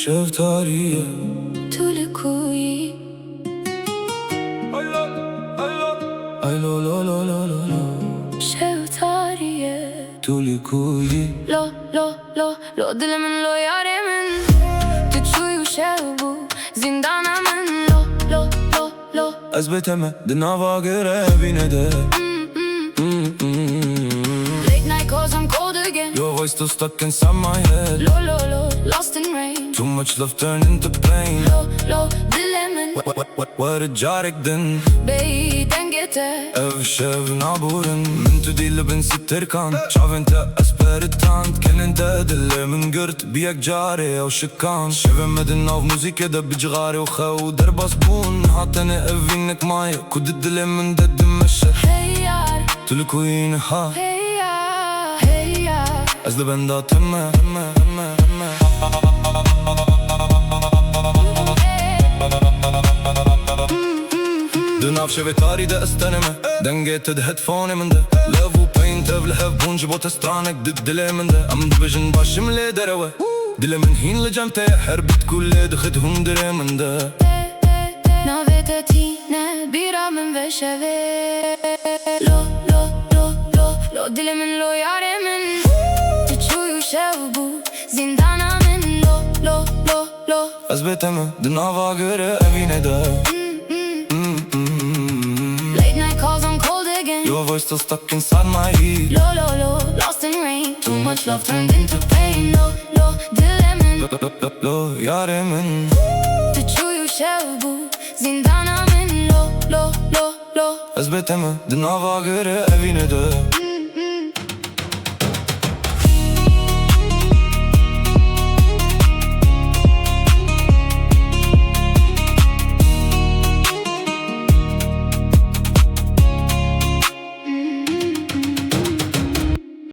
şeftaliye Tülü kuyi Ay lo lo lo lo lo lo Şeftaliye Tülü kuyi Lo lo lo lo dilimin lo yaremin Tüçüyü şevbu zindanamın Lo lo lo lo Ez beteme dinava göre evine de Late night cause I'm cold again Your voice still stuck inside my head Lo lo lo lost in rain Too much love turned into pain Lo lo dilimin What جارك دن بعيد انقطع اف شاف نابورن من تديل بن ستر كان شاف انت اسبرتان كان انت دل من قرت بيك جاري او شكان شاف مدنا في موسيقى دب جغاري وخو درباس بون حاطني افينك ماي كود الدل من دد مشى Hey yar تلكوين ها Hey yar Hey yar از دبندا تمه دناف شفتاري ده استنمه دنجيت ده هيدفوني من ده لاف وبين تبلهف بونج بوت استرانك دد دلي من ده ام دبجن باشم لي دروه دل من هين لجمتي حربت كل دخدهم دري من ده Navete tine biramın ve şeve Lo lo lo lo lo dilimin lo yaremin Tüçüyü şevbu zindanamın Lo lo lo lo أثبتها دنافا göre evine de Late night calls I'm cold again Your voice still stuck inside my head Lo lo lo lost in rain Too much love turned into pain Lo lo dilimin Lo yaremin Tüçüyü şevbu zindanamın Lo lo lo lo أثبتها دنافا göre evine de